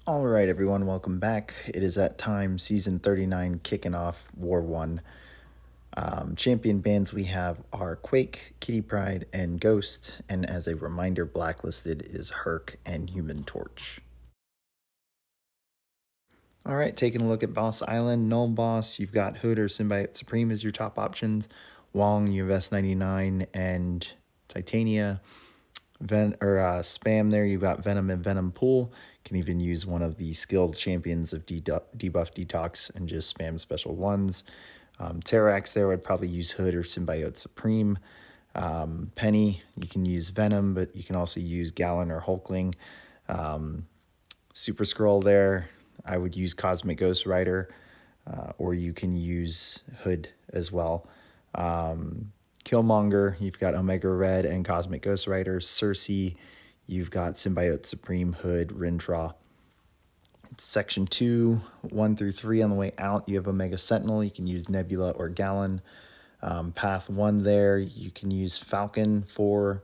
All right, everyone, welcome back. It is that time, season 39, kicking off War 1. Champion bands we have are Quake, Kitty Pryde, and Ghost, and as a reminder, blacklisted is Herc and Human Torch. All right, taking a look at Boss Island, Null Boss, you've got Hood or Symbiote Supreme as your top options. Wong, you have S99 and Titania. Spam there, you've got Venom and Venom Pool. Can even use one of the skilled champions of debuff detox and just spam special ones. Terrax there would probably use Hood or Symbiote Supreme. Penny, you can use Venom, but you can also use Gallon or Hulkling. Super Skrull there, I would use Cosmic Ghost Rider, or you can use Hood as well. Killmonger, you've got Omega Red and Cosmic Ghost Rider. Cersei, you've got Symbiote Supreme, Hood, Rintrah. Section 2, 1 through 3 on the way out, you have Omega Sentinel. You can use Nebula or Gallon. Path 1 there, you can use Falcon for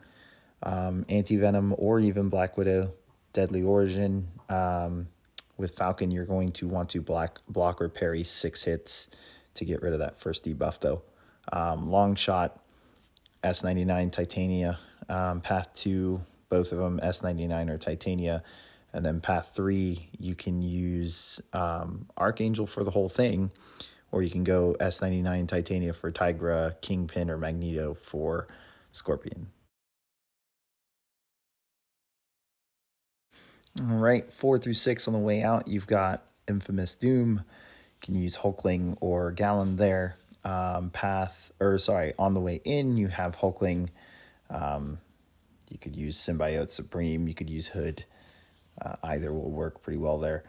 Anti-Venom or even Black Widow, Deadly Origin. With Falcon, you're going to want to block or parry 6 hits to get rid of that first debuff, though. Long Shot, S99 Titania. Path 2, both of them S99 or Titania. And then path 3, you can use Archangel for the whole thing, or you can go S99 Titania for Tigra, Kingpin, or Magneto for Scorpion. All right, 4 through 6 on the way out, you've got Infamous Doom. You can use Hulkling or Gallon there. On the way in, you have Hulkling. You could use Symbiote Supreme. You could use Hood. Either will work pretty well there.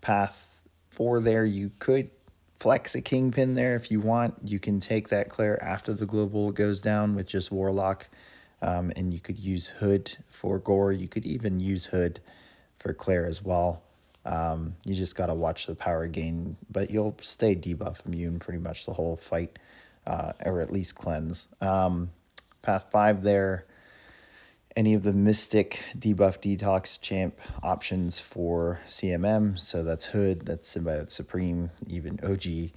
Path 4 there, you could flex a Kingpin there if you want. You can take that Claire after the global goes down with just Warlock. And you could use Hood for Gore. You could even use Hood for Claire as well. You just got to watch the power gain, but you'll stay debuff immune pretty much the whole fight, or at least cleanse. Path 5 there, any of the Mystic debuff detox champ options for CMM. So that's Hood, that's Symbiote Supreme, even OG,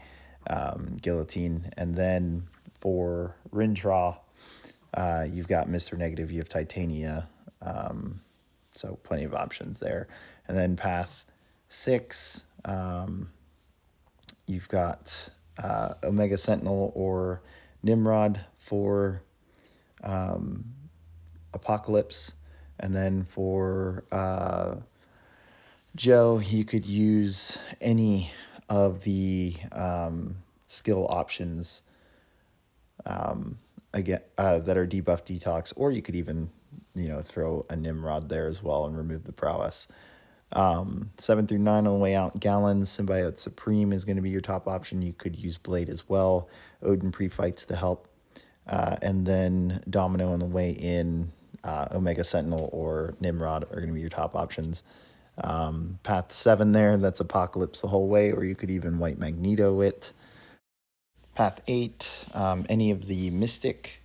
Guillotine. And then for Rintrah, you've got Mr. Negative, you have Titania. So plenty of options there. And then path 6, you've got Omega Sentinel or Nimrod for Apocalypse. And then for Joe, you could use any of the skill options that are debuff detox, or you could even throw a Nimrod there as well and remove the prowess. 7 through 9 on the way out, Gallon, Symbiote Supreme is going to be your top option. You could use Blade as well. Odin pre-fights to help. And then Domino on the way in, Omega Sentinel or Nimrod are going to be your top options. Path 7 there, that's Apocalypse the whole way, or you could even White Magneto it. Path 8, any of the Mystic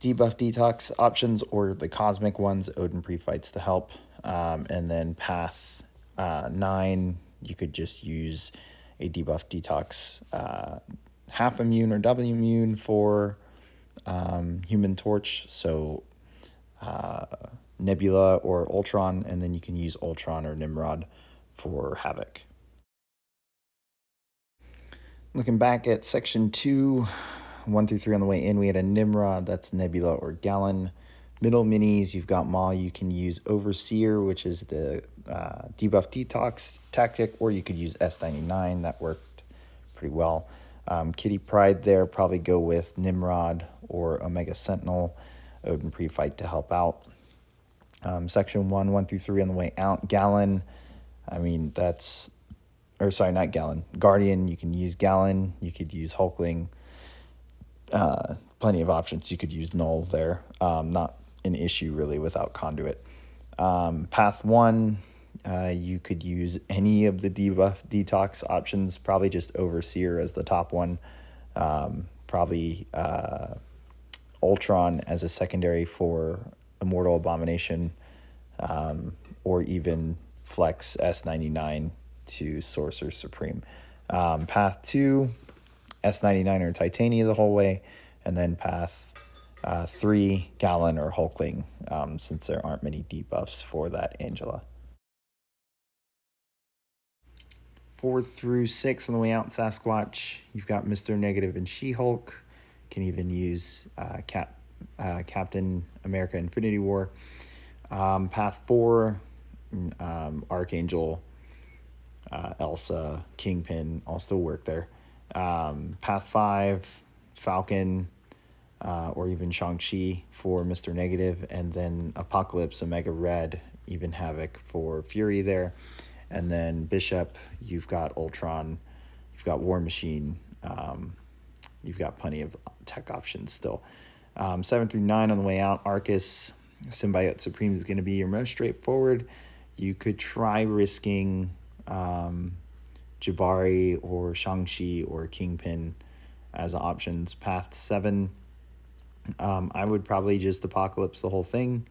debuff detox options or the Cosmic ones, Odin pre-fights to help. And then path 9, you could just use a debuff detox half immune or double immune for Human Torch. So Nebula or Ultron, and then you can use Ultron or Nimrod for Havoc. Looking back at section 2, 1 through 3 on the way in, we had a Nimrod, that's Nebula or Gallon. Middle minis, you've got Maw, you can use Overseer, which is the debuff detox tactic, or you could use S99, that worked pretty well. Kitty Pryde there, probably go with Nimrod or Omega Sentinel, Odin pre-fight to help out. Section 1, 1 through 3 on the way out, Gallon, not Gallon, Guardian, you can use Gallon, you could use Hulkling, plenty of options. You could use Null there, not an issue really without Conduit. Path 1, you could use any of the debuff detox options, probably just Overseer as the top one, probably Ultron as a secondary for Immortal Abomination, or even flex S99 to Sorcerer Supreme. Path 2, S99 or Titania the whole way, and then path 3, Gallon or Hulkling, since there aren't many debuffs for that Angela. 4 through 6 on the way out, Sasquatch. You've got Mr. Negative and She-Hulk. Can even use Captain America Infinity War. Path 4, Archangel, Elsa, Kingpin all still work there. Path 5, Falcon, or even Shang-Chi for Mr. Negative, and then Apocalypse, Omega Red, even Havoc for Fury there. And then Bishop, you've got Ultron, you've got War Machine, you've got plenty of tech options still. 7 through 9 on the way out, Arcus, Symbiote Supreme is going to be your most straightforward. You could try risking Jabari or Shang-Chi or Kingpin as options. Path 7, I would probably just Apocalypse the whole thing.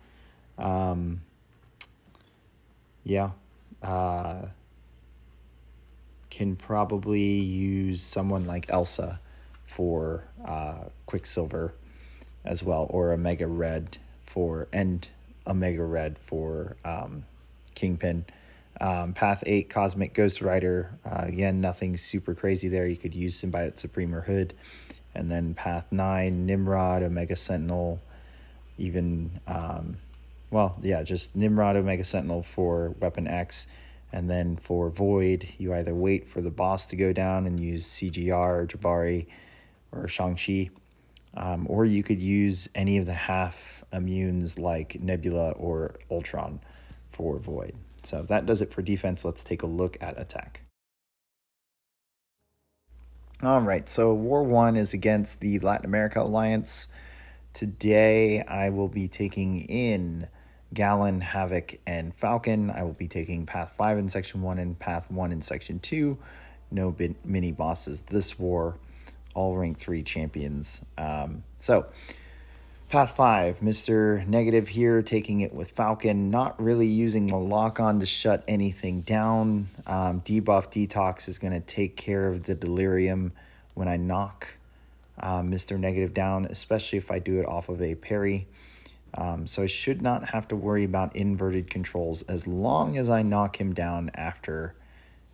Can probably use someone like Elsa for Quicksilver as well, or Omega Red for Kingpin. Path 8, Cosmic Ghost Rider. Again, nothing super crazy there. You could use Symbiote Supreme or Hood. And then Path 9, Nimrod, Omega Sentinel, even, just Nimrod, Omega Sentinel for Weapon X. And then for Void, you either wait for the boss to go down and use CGR, Jabari, or Shang-Chi. Or you could use any of the half immunes like Nebula or Ultron for Void. So that does it for defense. Let's take a look at attack. All right, so War 1 is against the Latin America Alliance. Today, I will be taking in Gallon, Havoc, and Falcon. I will be taking Path 5 in Section 1 and Path 1 in Section 2. No mini bosses this war. All rank 3 champions. So, Path 5, Mr. Negative here, taking it with Falcon. Not really using the lock-on to shut anything down. Debuff Detox is going to take care of the Delirium when I knock Mr. Negative down, especially if I do it off of a parry. So I should not have to worry about inverted controls as long as I knock him down after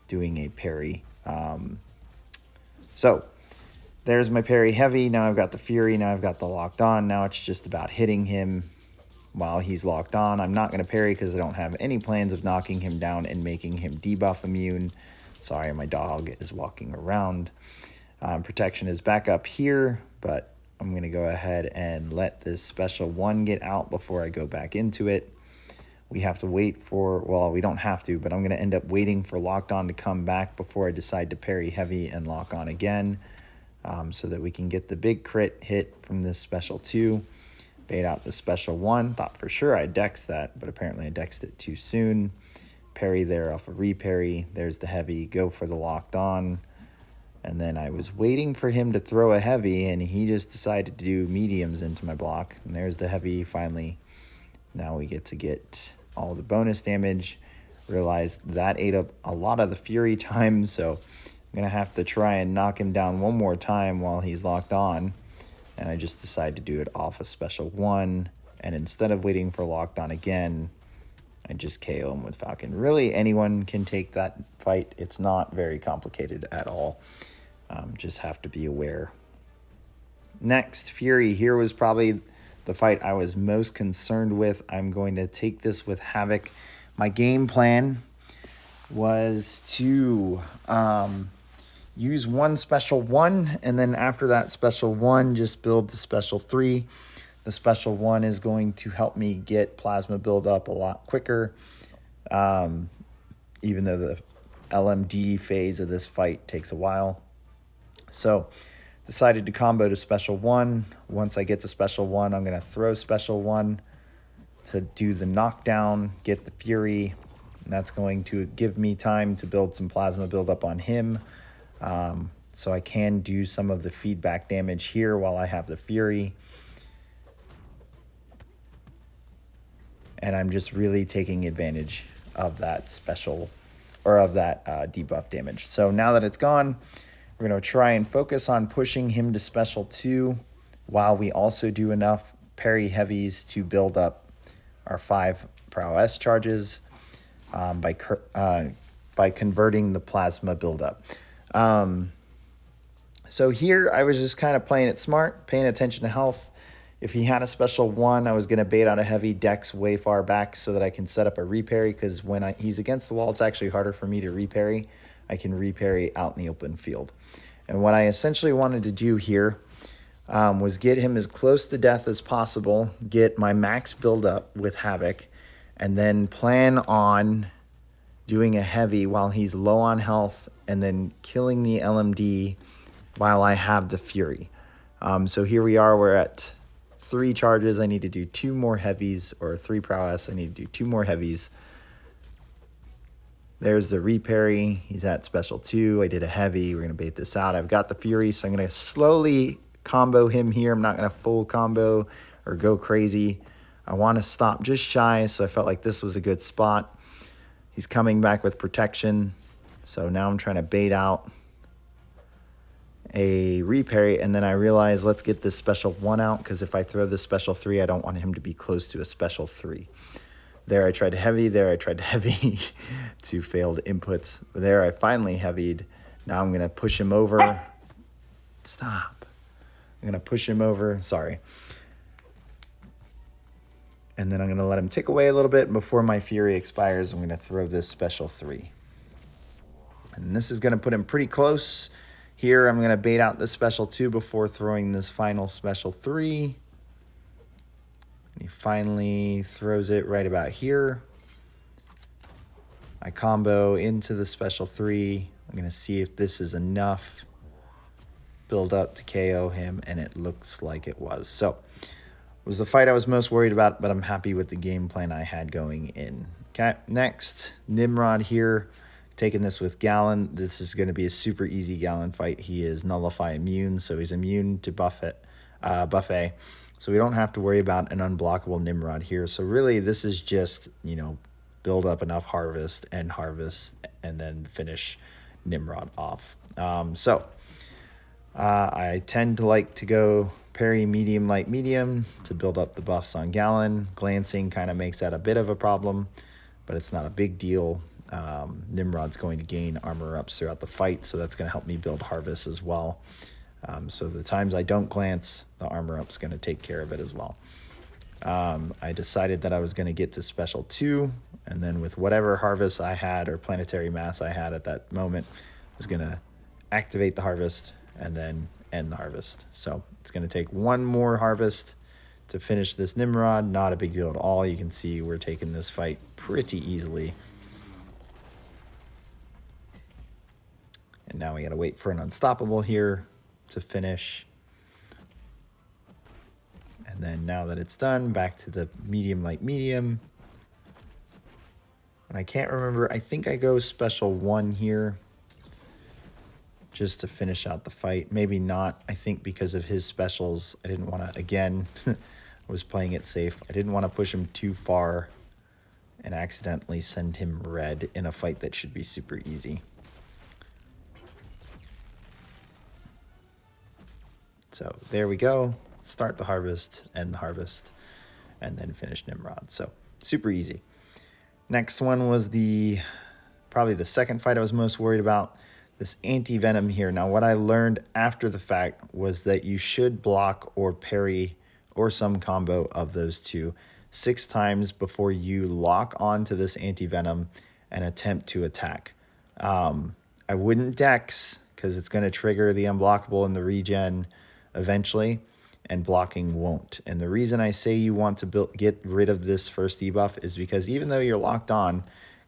doing a parry. So there's my parry heavy. Now I've got the Fury. Now I've got the locked on. Now it's just about hitting him while he's locked on. I'm not going to parry because I don't have any plans of knocking him down and making him debuff immune. Sorry, my dog is walking around. Protection is back up here, but I'm going to go ahead and let this special 1 get out before I go back into it. We have to wait for, well, we don't have to, but I'm going to end up waiting for locked on to come back before I decide to parry heavy and lock on again, so that we can get the big crit hit from this special 2. Bait out the special 1. Thought for sure I dexed that, but apparently I dexed it too soon. Parry there off a reparry. There's the heavy. Go for the locked on. And then I was waiting for him to throw a heavy, and he just decided to do mediums into my block. And there's the heavy finally. Now we get to get all the bonus damage. Realized that ate up a lot of the Fury time, so I'm going to have to try and knock him down one more time while he's locked on. And I just decided to do it off a special 1. And instead of waiting for locked on again, I just KO him with Falcon. Really, anyone can take that fight. It's not very complicated at all. Just have to be aware. Next, Fury. Here was probably the fight I was most concerned with. I'm going to take this with Havoc. My game plan was to use one special 1, and then after that special 1, just build the special 3. The special 1 is going to help me get plasma build up a lot quicker, even though the LMD phase of this fight takes a while. So decided to combo to special 1. Once I get to special 1, I'm going to throw special 1 to do the knockdown, get the Fury, and that's going to give me time to build some plasma build up on him. So I can do some of the feedback damage here while I have the Fury. And I'm just really taking advantage of that special, or of that debuff damage. So now that it's gone, we're going to try and focus on pushing him to special 2 while we also do enough parry heavies to build up our 5 prowess charges by converting the plasma buildup. So here I was just kind of playing it smart, paying attention to health. If he had a special 1, I was going to bait out a heavy dex way far back so that I can set up a reparry, because when he's against the wall, it's actually harder for me to reparry. I can reparry out in the open field. And what I essentially wanted to do here was get him as close to death as possible, get my max build up with Havoc, and then plan on doing a heavy while he's low on health, and then killing the LMD while I have the Fury. So here we are, we're at 3 charges. I need to do 2 more heavies, or 3 prowess. I need to do 2 more heavies. There's the reparry. He's at special 2. I did a heavy. We're going to bait this out. I've got the Fury, so I'm going to slowly combo him here. I'm not going to full combo or go crazy. I want to stop just shy, so I felt like this was a good spot. He's coming back with protection, so now I'm trying to bait out a reparry, and then I realize let's get this special 1 out, because if I throw this special 3, I don't want him to be close to a special 3. There I tried to heavy, there I tried to heavy. 2 failed inputs. There I finally heavied. Now I'm going to push him over. Stop. I'm going to push him over. Sorry. And then I'm going to let him tick away a little bit. And before my Fury expires, I'm going to throw this special 3. And this is going to put him pretty close. Here, I'm going to bait out the special 2 before throwing this final special 3. And he finally throws it right about here. I combo into the special 3. I'm going to see if this is enough build up to KO him, and it looks like it was. So, it was the fight I was most worried about, but I'm happy with the game plan I had going in. Okay, next, Nimrod here. Taking this with Gallon. This is going to be a super easy Gallon fight. He is Nullify immune, so he's immune to buffet. So we don't have to worry about an unblockable Nimrod here. So really, this is just, you know, build up enough harvest, and then finish Nimrod off. I tend to like to go parry medium, light, medium to build up the buffs on Gallon. Glancing kind of makes that a bit of a problem, but it's not a big deal. Nimrod's going to gain armor ups throughout the fight, so that's going to help me build harvest as well. So the times I don't glance, the armor up's going to take care of it as well. I decided that I was going to get to special 2, and then with whatever harvest I had or planetary mass I had at that moment, I was going to activate the harvest and then end the harvest. So it's going to take 1 more harvest to finish this Nimrod. Not a big deal at all. You can see we're taking this fight pretty easily. And now we got to wait for an unstoppable here to finish. And then now that it's done, back to the medium, light, medium. And I can't remember. I think I go special 1 here just to finish out the fight. Maybe not. I think because of his specials, I didn't want to, again, I was playing it safe. I didn't want to push him too far and accidentally send him red in a fight that should be super easy. So there we go. Start the harvest, end the harvest, and then finish Nimrod. So super easy. Next one was probably the second fight I was most worried about. This Anti-Venom here. Now what I learned after the fact was that you should block or parry or some combo of those 2 6 times before you lock onto this Anti-Venom and attempt to attack. I wouldn't dex, because it's going to trigger the unblockable and the regen eventually, and blocking won't. And the reason I say you want to get rid of this first debuff is because even though you're locked on,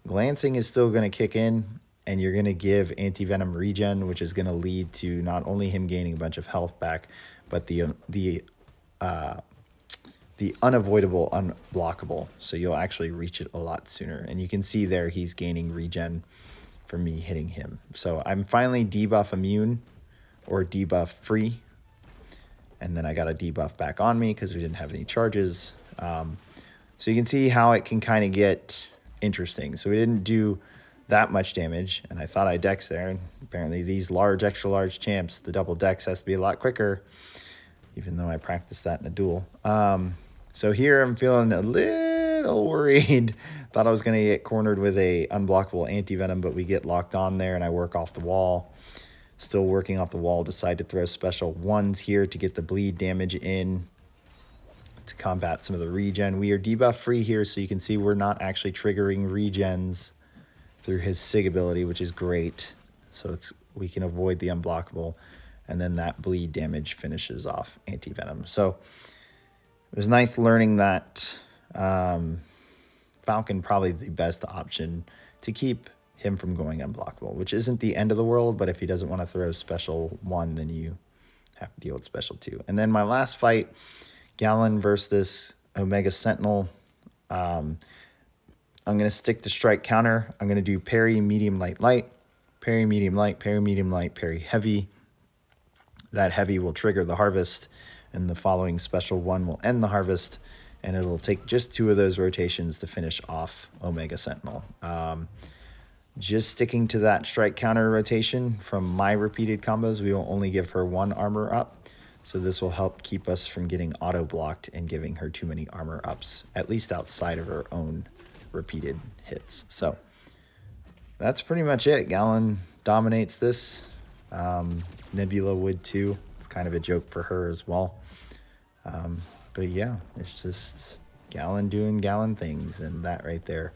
glancing is still going to kick in, and you're going to give Anti-Venom regen, which is going to lead to not only him gaining a bunch of health back, but the unavoidable unblockable. So you'll actually reach it a lot sooner. And you can see there he's gaining regen from me hitting him. So I'm finally debuff immune or debuff free. And then I got a debuff back on me because we didn't have any charges. So you can see how it can kind of get interesting. So we didn't do that much damage, and I thought I dex there. And apparently these large, extra large champs, the double dex has to be a lot quicker, even though I practiced that in a duel. So here I'm feeling a little worried. Thought I was going to get cornered with a unblockable Anti-Venom, but we get locked on there and I work off the wall. Still working off the wall, decide to throw special ones here to get the bleed damage in to combat some of the regen. We are debuff free here, so you can see we're not actually triggering regens through his SIG ability, which is great. So we can avoid the unblockable, and then that bleed damage finishes off Anti-Venom. So it was nice learning that Falcon probably the best option to keep him from going unblockable, which isn't the end of the world, but if he doesn't want to throw special 1, then you have to deal with special 2. And then my last fight, Gallon versus this Omega Sentinel. I'm going to stick to strike counter. I'm going to do parry, medium, light, light, parry, medium, light, parry, medium, light, parry, heavy. That heavy will trigger the harvest, and the following special 1 will end the harvest, and it'll take just 2 of those rotations to finish off Omega Sentinel. Just sticking to that strike counter rotation from my repeated combos, we will only give her 1 armor up. So this will help keep us from getting auto blocked and giving her too many armor ups, at least outside of her own repeated hits. So that's pretty much it. Gallon dominates this. Nebula would too. It's kind of a joke for her as well. But yeah, it's just Gallon doing Gallon things, and that right there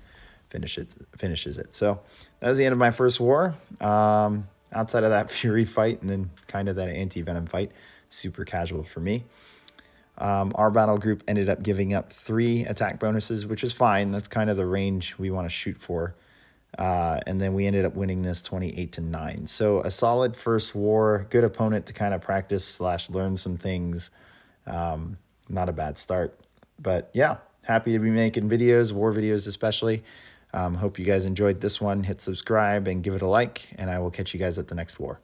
finishes it. So that was the end of my first war. Outside of that Fury fight and then kind of that Anti-Venom fight, super casual for me. Our battle group ended up giving up 3 attack bonuses, which is fine. That's kind of the range we want to shoot for. And then we ended up winning this 28-9. So a solid first war, good opponent to kind of practice / learn some things. Not a bad start. But yeah, happy to be making videos, war videos especially. Hope you guys enjoyed this one. Hit subscribe and give it a like, and I will catch you guys at the next war.